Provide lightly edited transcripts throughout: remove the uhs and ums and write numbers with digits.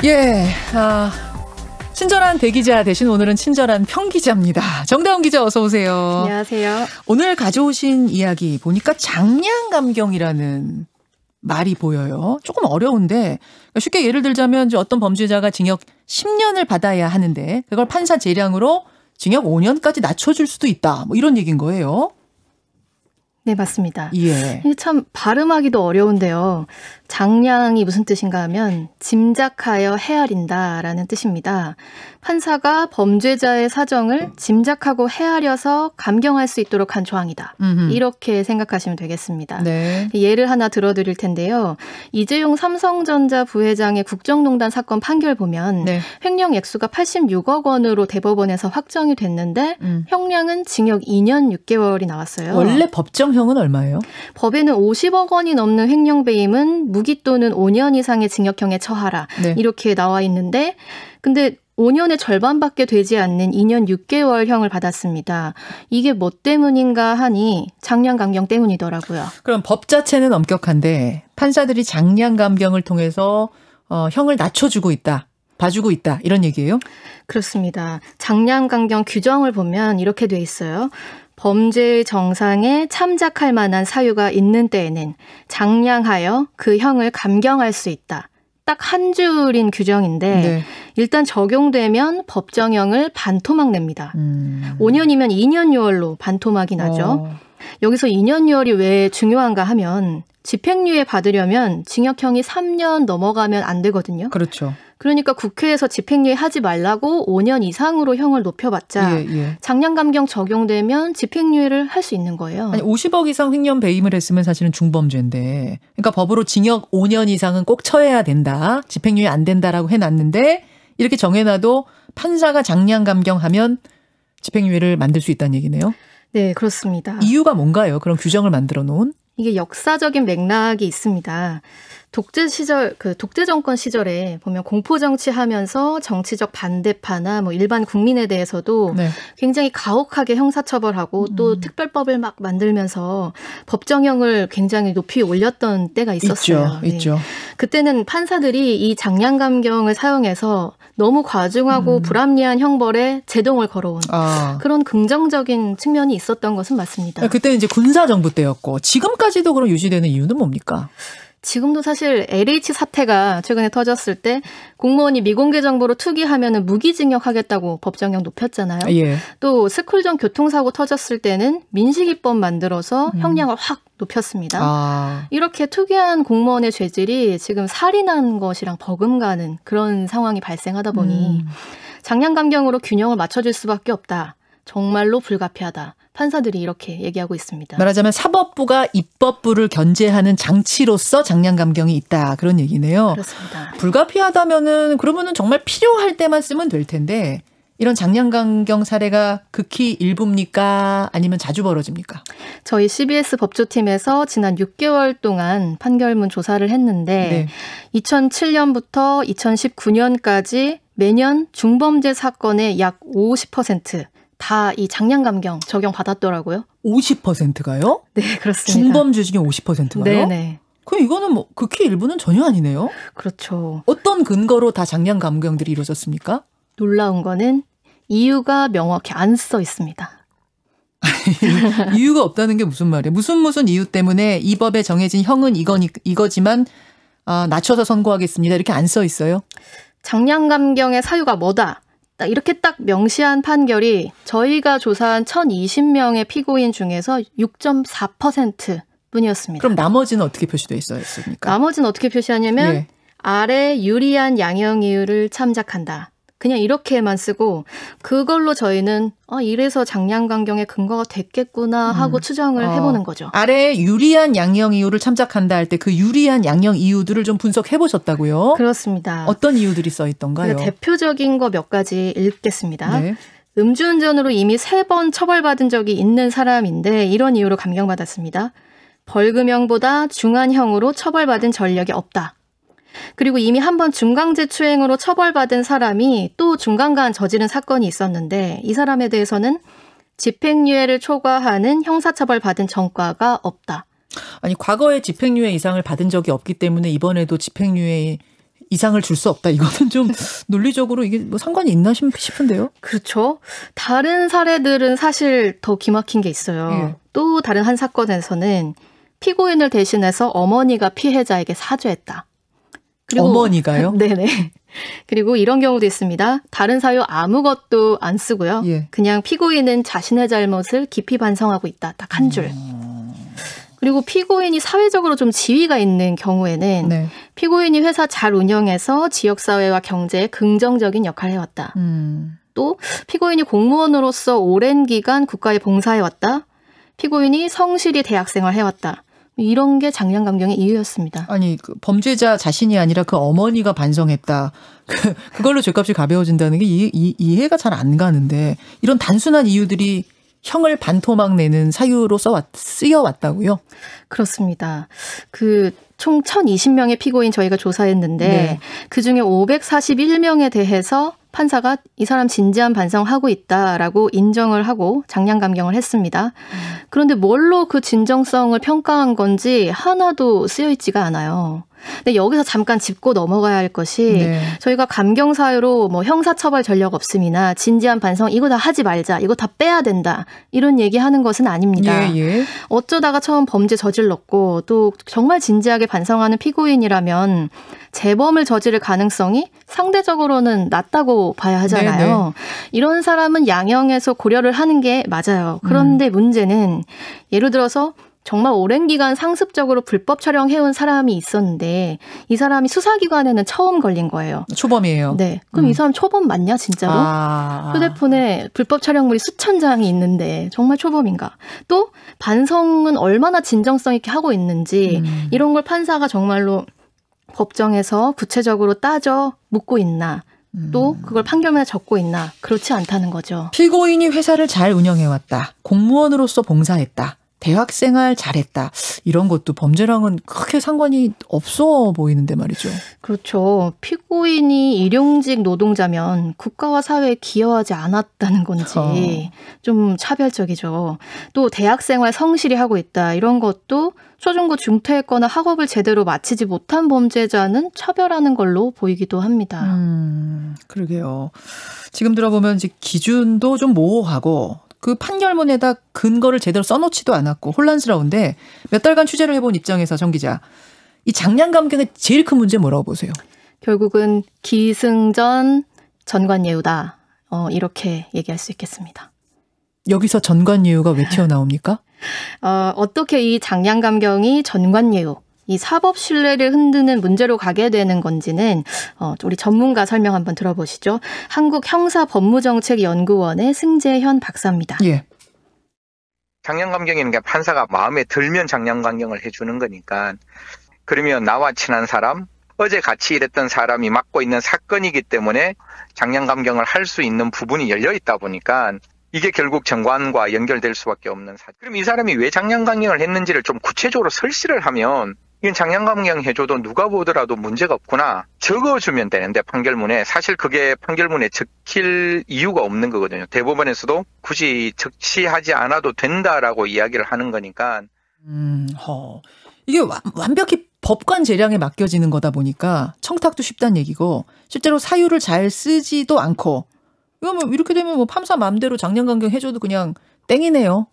예, 친절한 대기자 대신 오늘은 친절한 평기자입니다. 정다운 기자 어서 오세요. 안녕하세요. 오늘 가져오신 이야기 보니까 장량감경이라는 말이 보여요. 조금 어려운데 쉽게 예를 들자면 어떤 범죄자가 징역 10년을 받아야 하는데 그걸 판사 재량으로 징역 5년까지 낮춰줄 수도 있다. 뭐 이런 얘기인 거예요. 네, 맞습니다. 예. 참 발음하기도 어려운데요. 장량이 무슨 뜻인가 하면 짐작하여 헤아린다라는 뜻입니다. 판사가 범죄자의 사정을 짐작하고 헤아려서 감경할 수 있도록 한 조항이다. 이렇게 생각하시면 되겠습니다. 네. 예를 하나 들어드릴 텐데요. 이재용 삼성전자 부회장의 국정농단 사건 판결 보면 네. 횡령 액수가 86억 원으로 대법원에서 확정이 됐는데 형량은 징역 2년 6개월이 나왔어요. 원래 법정형은 얼마예요? 법에는 50억 원이 넘는 횡령 배임은 무기 또는 5년 이상의 징역형에 처하라. 네. 이렇게 나와 있는데 근데 5년의 절반밖에 되지 않는 2년 6개월형을 받았습니다. 이게 뭐 때문인가 하니 장량감경 때문이더라고요. 그럼 법 자체는 엄격한데 판사들이 장량감경을 통해서 형을 낮춰주고 있다. 봐주고 있다. 이런 얘기예요? 그렇습니다. 장량감경 규정을 보면 이렇게 돼 있어요. 범죄의 정상에 참작할 만한 사유가 있는 때에는 장량하여 그 형을 감경할 수 있다. 딱 한 줄인 규정인데 네. 일단 적용되면 법정형을 반토막 냅니다. 5년이면 2년 6월로 반토막이 나죠. 여기서 2년 6월이 왜 중요한가 하면 집행유예 받으려면 징역형이 3년 넘어가면 안 되거든요. 그렇죠. 그러니까 국회에서 집행유예 하지 말라고 5년 이상으로 형을 높여봤자 장량감경 적용되면 집행유예를 할 수 있는 거예요. 아니 50억 이상 횡령 배임을 했으면 사실은 중범죄인데 그러니까 법으로 징역 5년 이상은 꼭 처해야 된다. 집행유예 안 된다라고 해놨는데 이렇게 정해놔도 판사가 장량감경하면 집행유예를 만들 수 있다는 얘기네요. 네, 그렇습니다. 이유가 뭔가요? 그런 규정을 만들어 놓은? 이게 역사적인 맥락이 있습니다. 독재 시절, 독재 정권 시절에 보면 공포 정치하면서 정치적 반대파나 뭐 일반 국민에 대해서도 네. 굉장히 가혹하게 형사처벌하고 또 특별법을 막 만들면서 법정형을 굉장히 높이 올렸던 때가 있었어요. 있죠. 그때는 판사들이 이 장량감경을 사용해서 너무 과중하고 불합리한 형벌에 제동을 걸어온 그런 긍정적인 측면이 있었던 것은 맞습니다. 그때는 이제 군사정부 때였고 지금까지도 그럼 유지되는 이유는 뭡니까? 지금도 사실 LH 사태가 최근에 터졌을 때 공무원이 미공개 정보로 투기하면 무기징역하겠다고 법정형 높였잖아요. 예. 또 스쿨존 교통사고 터졌을 때는 민식이법 만들어서 형량을 확 높였습니다. 이렇게 투기한 공무원의 죄질이 지금 살인한 것이랑 버금가는 그런 상황이 발생하다 보니 장량감경으로 균형을 맞춰줄 수밖에 없다. 정말로 불가피하다. 판사들이 이렇게 얘기하고 있습니다. 말하자면 사법부가 입법부를 견제하는 장치로서 장량감경이 있다. 그런 얘기네요. 그렇습니다. 불가피하다면은 그러면은 정말 필요할 때만 쓰면 될 텐데 이런 장량감경 사례가 극히 일부입니까? 아니면 자주 벌어집니까? 저희 CBS 법조팀에서 지난 6개월 동안 판결문 조사를 했는데 2007년부터 2019년까지 매년 중범죄 사건의 약 50% 다 이 장량감경 적용받았더라고요. 50%가요? 네, 그렇습니다. 중범죄 중에 50%가요? 네네. 그럼 이거는 뭐 극히 일부는 전혀 아니네요? 그렇죠. 어떤 근거로 다 장량감경들이 이루어졌습니까? 놀라운 거는 이유가 명확히 안 써 있습니다. 이유가 없다는 게 무슨 말이에요? 무슨 이유 때문에 이 법에 정해진 형은 이거지만 낮춰서 선고하겠습니다. 이렇게 안 써 있어요? 장량감경의 사유가 뭐다? 이렇게 딱 명시한 판결이 저희가 조사한 1,020명의 피고인 중에서 6.4% 뿐이었습니다. 그럼 나머지는 어떻게 표시되어 있었습니까? 나머지는 어떻게 표시하냐면 아래 유리한 양형 이유를 참작한다. 그냥 이렇게만 쓰고 그걸로 저희는 이래서 장량감경의 근거가 됐겠구나 하고 추정을 해보는 거죠. 아래 유리한 양형 이유를 참작한다 할 때 그 유리한 양형 이유들을 좀 분석해 보셨다고요? 그렇습니다. 어떤 이유들이 써 있던가요? 대표적인 거 몇 가지 읽겠습니다. 네. 음주운전으로 이미 3번 처벌받은 적이 있는 사람인데 이런 이유로 감경받았습니다. 벌금형보다 중한형으로 처벌받은 전력이 없다. 그리고 이미 한 번 중강제 추행으로 처벌받은 사람이 또 중간간 저지른 사건이 있었는데 이 사람에 대해서는 집행유예를 초과하는 형사처벌 받은 전과가 없다. 아니 과거에 집행유예 이상을 받은 적이 없기 때문에 이번에도 집행유예 이상을 줄 수 없다. 이거는 좀 논리적으로 이게 뭐 상관이 있나 싶은데요. 그렇죠. 다른 사례들은 사실 더 기막힌 게 있어요. 예. 또 다른 한 사건에서는 피고인을 대신해서 어머니가 피해자에게 사죄했다. 그리고 어머니가요? 네네. 그리고 이런 경우도 있습니다. 다른 사유 아무것도 안 쓰고요. 예. 그냥 피고인은 자신의 잘못을 깊이 반성하고 있다. 딱 한 줄. 그리고 피고인이 사회적으로 좀 지위가 있는 경우에는 네. 피고인이 회사 잘 운영해서 지역사회와 경제에 긍정적인 역할을 해왔다. 또 피고인이 공무원으로서 오랜 기간 국가에 봉사해왔다. 피고인이 성실히 대학생활 해왔다. 이런 게 장량감경의 이유였습니다. 아니 그 범죄자 자신이 아니라 그 어머니가 반성했다. 그걸로 죄값이 가벼워진다는 게 이해가 잘 안 가는데 이런 단순한 이유들이 형을 반토막 내는 사유로 쓰여왔다고요? 그렇습니다. 총 1,020명의 피고인 저희가 조사했는데 네. 그중에 541명에 대해서 판사가 이 사람 진지한 반성하고 있다라고 인정을 하고 장량감경을 했습니다. 그런데 뭘로 그 진정성을 평가한 건지 하나도 쓰여있지가 않아요. 근데 여기서 잠깐 짚고 넘어가야 할 것이 네. 저희가 감경 사유로 뭐 형사처벌 전력 없음이나 진지한 반성 이거 다 하지 말자, 이거 다 빼야 된다 이런 얘기하는 것은 아닙니다. 예. 어쩌다가 처음 범죄 저질렀고 또 정말 진지하게 반성하는 피고인이라면 재범을 저지를 가능성이 상대적으로는 낮다고 봐야 하잖아요. 네네. 이런 사람은 양형에서 고려를 하는 게 맞아요. 그런데 문제는 예를 들어서 정말 오랜 기간 상습적으로 불법 촬영해온 사람이 있었는데 이 사람이 수사기관에는 처음 걸린 거예요. 초범이에요. 네. 그럼 이 사람 초범 맞냐 진짜로? 휴대폰에 불법 촬영물이 수천 장이 있는데 정말 초범인가? 또 반성은 얼마나 진정성 있게 하고 있는지 이런 걸 판사가 정말로 법정에서 구체적으로 따져 묻고 있나? 또 그걸 판결문에 적고 있나? 그렇지 않다는 거죠. 피고인이 회사를 잘 운영해왔다. 공무원으로서 봉사했다. 대학생활 잘했다. 이런 것도 범죄랑은 크게 상관이 없어 보이는데 말이죠. 그렇죠. 피고인이 일용직 노동자면 국가와 사회에 기여하지 않았다는 건지 좀 차별적이죠. 또 대학생활 성실히 하고 있다. 이런 것도 초중고 중퇴했거나 학업을 제대로 마치지 못한 범죄자는 차별하는 걸로 보이기도 합니다. 그러게요. 지금 들어보면 이제 기준도 좀 모호하고 그 판결문에다 근거를 제대로 써놓지도 않았고 혼란스러운데 몇 달간 취재를 해본 입장에서 정 기자, 이 장량감경의 제일 큰 문제 뭐라고 보세요? 결국은 기승전 전관예우다. 이렇게 얘기할 수 있겠습니다. 여기서 전관예우가 왜 튀어나옵니까? 어떻게 이 장량감경이 전관예우, 이 사법 신뢰를 흔드는 문제로 가게 되는 건지는 우리 전문가 설명 한번 들어보시죠. 한국형사법무정책연구원의 승재현 박사입니다. 예. 장량감경이라는 게 판사가 마음에 들면 장량감경을 해주는 거니까, 그러면 나와 친한 사람, 어제 같이 일했던 사람이 맡고 있는 사건이기 때문에 장량감경을 할 수 있는 부분이 열려 있다 보니까 이게 결국 정관과 연결될 수밖에 없는 사건. 그럼 이 사람이 왜 장량감경을 했는지를 좀 구체적으로 설시를 하면 이건 장량감경 해줘도 누가 보더라도 문제가 없구나 적어주면 되는데, 판결문에 사실 그게 판결문에 적힐 이유가 없는 거거든요. 대법원에서도 굳이 적시하지 않아도 된다라고 이야기를 하는 거니까. 이게 완벽히 법관 재량에 맡겨지는 거다 보니까 청탁도 쉽다는 얘기고, 실제로 사유를 잘 쓰지도 않고, 이거 뭐 이렇게 되면 뭐 판사 마음대로 장량감경 해줘도 그냥 땡이네요.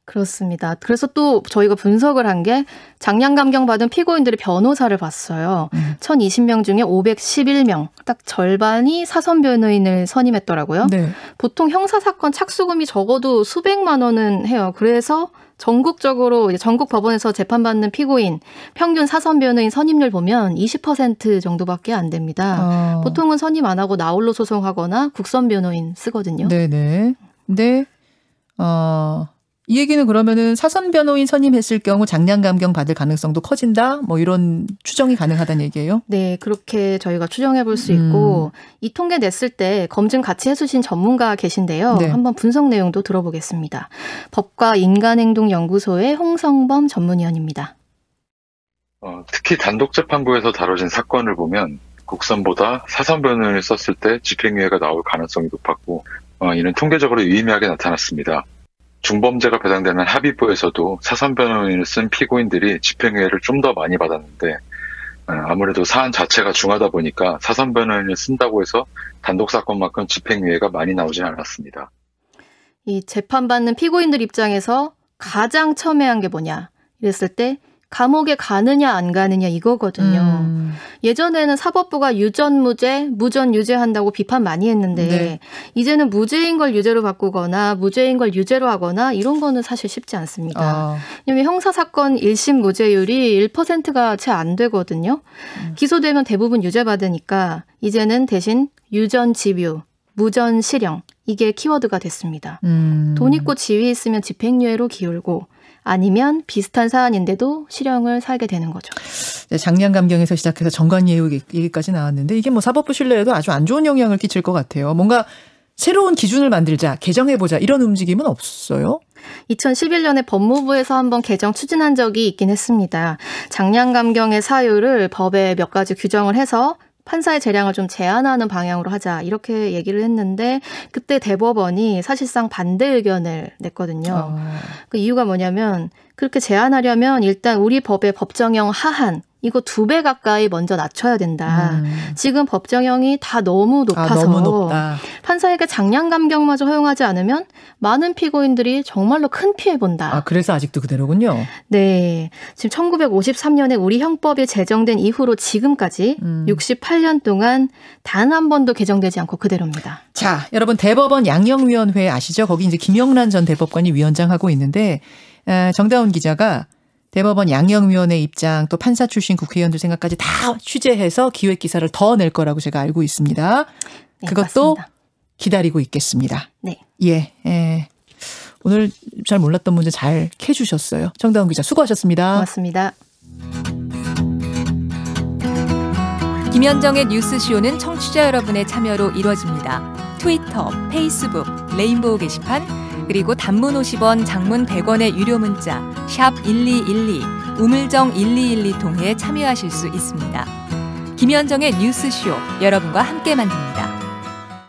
그렇습니다. 그래서 또 저희가 분석을 한 게 장량감경 받은 피고인들의 변호사를 봤어요. 1,020명 중에 511명, 딱 절반이 사선 변호인을 선임했더라고요. 네. 보통 형사사건 착수금이 적어도 수백만 원은 해요. 그래서 전국적으로 이제 전국 법원에서 재판받는 피고인 평균 사선 변호인 선임률 보면 20% 정도밖에 안 됩니다. 보통은 선임 안 하고 나홀로 소송하거나 국선 변호인 쓰거든요. 네네. 근데 이 얘기는 그러면은 사선 변호인 선임했을 경우 장량감경 받을 가능성도 커진다? 뭐 이런 추정이 가능하다는 얘기예요? 네, 그렇게 저희가 추정해 볼 수 있고, 이 통계 냈을 때 검증 같이 해주신 전문가 계신데요. 네. 한번 분석 내용도 들어보겠습니다. 법과 인간행동연구소의 홍성범 전문위원입니다. 특히 단독재판부에서 다뤄진 사건을 보면 국선보다 사선 변호인을 썼을 때 집행유예가 나올 가능성이 높았고, 이는 통계적으로 유의미하게 나타났습니다. 중범죄가 배당되는 합의부에서도 사선 변호인을 쓴 피고인들이 집행유예를 좀 더 많이 받았는데, 아무래도 사안 자체가 중하다 보니까 사선변호인을 쓴다고 해서 단독 사건만큼 집행유예가 많이 나오진 않았습니다. 이 재판받는 피고인들 입장에서 가장 첨예한 게 뭐냐 이랬을 때 감옥에 가느냐 안 가느냐 이거거든요. 예전에는 사법부가 유전무죄, 무전유죄한다고 비판 많이 했는데 네. 이제는 무죄인 걸 유죄로 바꾸거나 무죄인 걸 유죄로 하거나 이런 거는 사실 쉽지 않습니다. 왜냐하면 형사사건 1심 무죄율이 1%가 채 안 되거든요. 기소되면 대부분 유죄 받으니까 이제는 대신 유전집유, 무전실형 이게 키워드가 됐습니다. 돈 있고 지위 있으면 집행유예로 기울고 아니면 비슷한 사안인데도 실형을 살게 되는 거죠. 장량감경에서 시작해서 정관예우 얘기까지 나왔는데 이게 뭐 사법부 신뢰에도 아주 안 좋은 영향을 끼칠 것 같아요. 뭔가 새로운 기준을 만들자, 개정해보자 이런 움직임은 없어요? 2011년에 법무부에서 한번 개정 추진한 적이 있긴 했습니다. 장량감경의 사유를 법에 몇 가지 규정을 해서 판사의 재량을 좀 제한하는 방향으로 하자 이렇게 얘기를 했는데 그때 대법원이 사실상 반대 의견을 냈거든요. 그 이유가 뭐냐면 그렇게 제한하려면 일단 우리 법의 법정형 하한 이거 2배 가까이 먼저 낮춰야 된다. 지금 법정형이 다 너무 높아서 너무 높다. 판사에게 장량감경마저 허용하지 않으면 많은 피고인들이 정말로 큰 피해 본다. 그래서 아직도 그대로군요. 네. 지금 1953년에 우리 형법이 제정된 이후로 지금까지 68년 동안 단 한 번도 개정되지 않고 그대로입니다. 자, 여러분 대법원 양형위원회 아시죠? 거기 이제 김영란 전 대법관이 위원장하고 있는데 정다운 기자가 대법원 양형위원회 입장 또 판사 출신 국회의원들 생각까지 다 취재해서 기획기사를 더 낼 거라고 제가 알고 있습니다. 네, 그것도 맞습니다. 기다리고 있겠습니다. 네. 예. 오늘 잘 몰랐던 문제 잘 캐주셨어요. 정다운 기자 수고하셨습니다. 고맙습니다. 김현정의 뉴스쇼는 청취자 여러분의 참여로 이루어집니다. 트위터, 페이스북, 레인보우 게시판 그리고 단문 50원, 장문 100원의 유료 문자 샵 1212, 우물정 1212 통해 참여하실 수 있습니다. 김현정의 뉴스쇼 여러분과 함께 만듭니다.